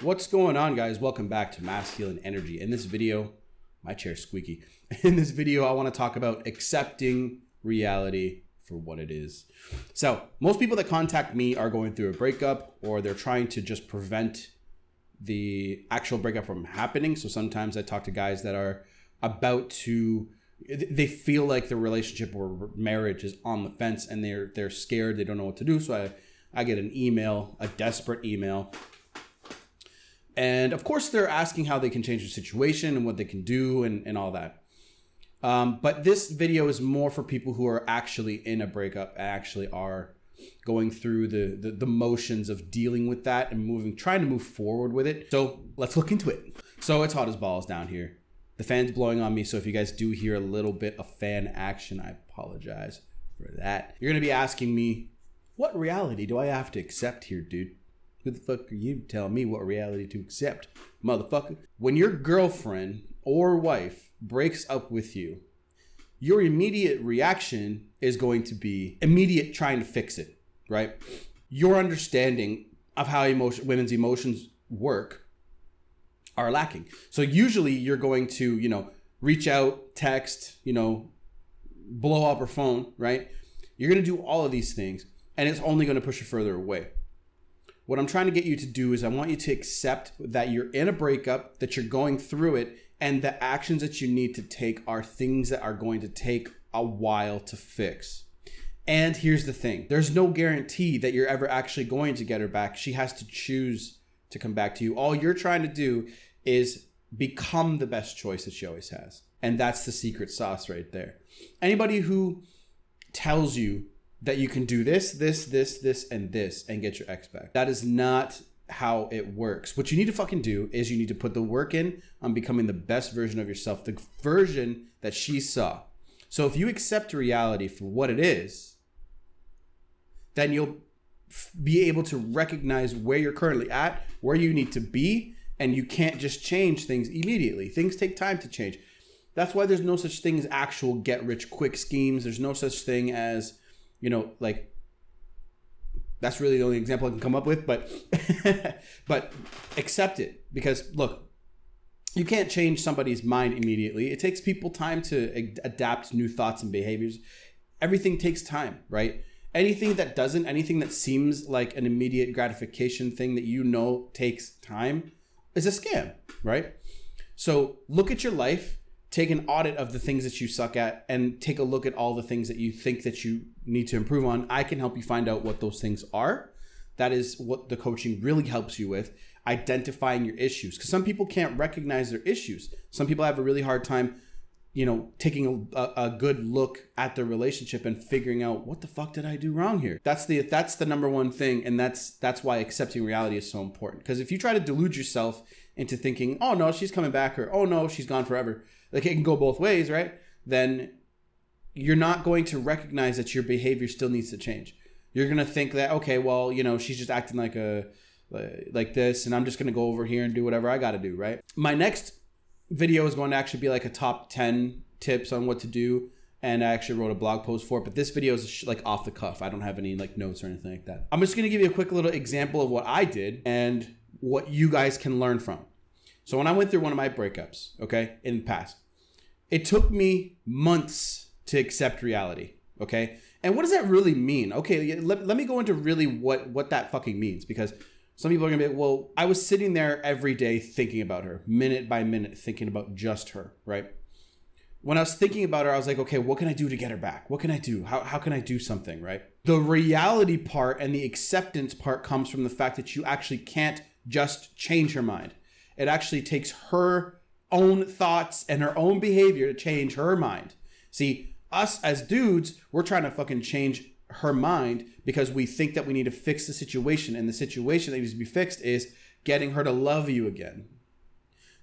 What's going on, guys? Welcome back to Masculine Energy. In this video, my chair's squeaky. In this video, I want to talk about accepting reality for what it is. So most people that contact me are going through a breakup, or they're trying to just prevent the actual breakup from happening. So sometimes I talk to guys that are about to, they feel like the relationship or marriage is on the fence and they're scared. They don't know what to do. So I get an email, a desperate email. And of course, they're asking how they can change the situation and what they can do and all that. But this video is more for people who are actually in a breakup, actually are going through the motions of dealing with that and trying to move forward with it. So let's look into it. So it's hot as balls down here. The fan's blowing on me. So if you guys do hear a little bit of fan action, I apologize for that. You're going to be asking me, what reality do I have to accept here, dude? Who the fuck are you telling me what reality to accept, motherfucker? When your girlfriend or wife breaks up with you, your immediate reaction is going to be immediate trying to fix it, right? Your understanding of how women's emotions work are lacking. So usually you're going to, reach out, text, blow up her phone, right? You're going to do all of these things, and it's only going to push you further away. What I'm trying to get you to do is I want you to accept that you're in a breakup, that you're going through it, and the actions that you need to take are things that are going to take a while to fix. And here's the thing. There's no guarantee that you're ever actually going to get her back. She has to choose to come back to you. All you're trying to do is become the best choice that she always has. And that's the secret sauce right there. Anybody who tells you that you can do this, and this, and get your ex back, that is not how it works. What you need to fucking do is you need to put the work in on becoming the best version of yourself, the version that she saw. So if you accept reality for what it is, then you'll be able to recognize where you're currently at, where you need to be, and you can't just change things immediately. Things take time to change. That's why there's no such thing as actual get-rich-quick schemes. There's no such thing as that's really the only example I can come up with, but accept it, because look, you can't change somebody's mind immediately. It takes people time to adapt to new thoughts and behaviors. Everything takes time, right? Anything that seems like an immediate gratification thing that takes time is a scam, right? So look at your life. Take an audit of the things that you suck at and take a look at all the things that you think that you need to improve on. I can help you find out what those things are. That is what the coaching really helps you with, identifying your issues. Because some people can't recognize their issues. Some people have a really hard time, taking a good look at their relationship and figuring out, what the fuck did I do wrong here? That's the number one thing. And that's why accepting reality is so important. Because if you try to delude yourself into thinking, oh no, she's coming back, or oh no, she's gone forever, like it can go both ways, right? Then you're not going to recognize that your behavior still needs to change. You're going to think that, okay, well, she's just acting like this, and I'm just going to go over here and do whatever I got to do, right? My next video is going to actually be like a top 10 tips on what to do. And I actually wrote a blog post for it, but this video is like off the cuff. I don't have any notes or anything like that. I'm just going to give you a quick little example of what I did and what you guys can learn from. So when I went through one of my breakups, okay, in the past, it took me months to accept reality, okay? And what does that really mean? Okay, let me go into really what that fucking means, because some people are gonna be like, well, I was sitting there every day thinking about her, minute by minute, thinking about just her, right? When I was thinking about her, I was like, okay, what can I do to get her back? What can I do? How can I do something, right? The reality part and the acceptance part comes from the fact that you actually can't just change her mind. It actually takes her own thoughts and her own behavior to change her mind. See, us as dudes, we're trying to fucking change her mind because we think that we need to fix the situation, and the situation that needs to be fixed is getting her to love you again,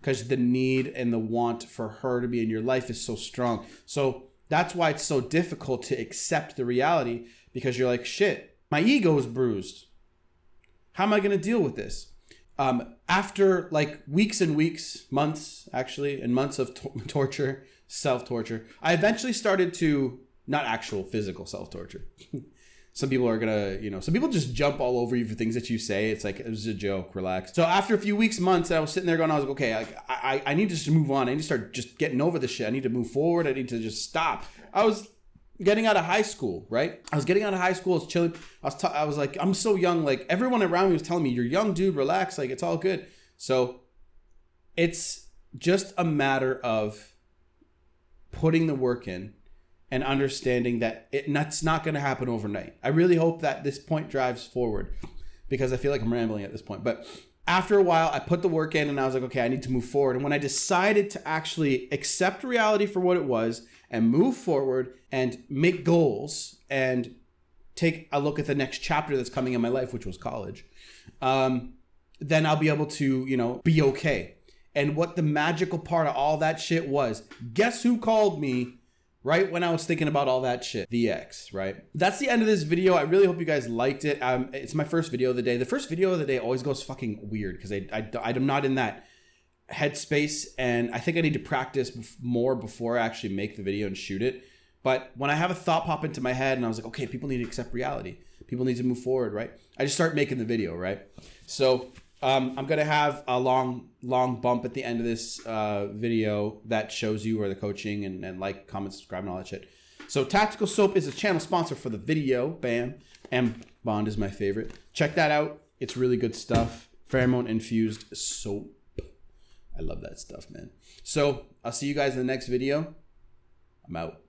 because the need and the want for her to be in your life is so strong. So that's why it's so difficult to accept the reality, because you're like, shit, my ego is bruised. How am I going to deal with this? After weeks and weeks, months actually, and months of torture, self-torture, I eventually started to, not actual physical self-torture. Some people are gonna, some people just jump all over you for things that you say. It's like, it was a joke, relax. So after a few weeks, months, I was sitting there going, I was like, okay, I need to just move on. I need to start just getting over this shit. I need to move forward. I need to just stop. I was getting out of high school, right? I was getting out of high school. I was chilling. I was like, I'm so young. Like, everyone around me was telling me, you're young, dude, relax. Like, it's all good. So it's just a matter of putting the work in and understanding that that's not going to happen overnight. I really hope that this point drives forward, because I feel like I'm rambling at this point. But after a while, I put the work in and I was like, okay, I need to move forward. And when I decided to actually accept reality for what it was and move forward and make goals and take a look at the next chapter that's coming in my life, which was college, then I'll be able to, be okay. And what the magical part of all that shit was, guess who called me right when I was thinking about all that shit? The ex, right? That's the end of this video. I really hope you guys liked it. It's my first video of the day. The first video of the day always goes fucking weird because I'm not in that headspace, and I think I need to practice more before I actually make the video and shoot it. But when I have a thought pop into my head and I was like, okay, people need to accept reality. People need to move forward, right? I just start making the video, right? So I'm going to have a long bump at the end of this video that shows you where the coaching and like, comment, subscribe, and all that shit. So Tactical Soap is a channel sponsor for the video. Bam. And Bond is my favorite. Check that out. It's really good stuff. Pheromone infused soap. I love that stuff, man. So I'll see you guys in the next video. I'm out.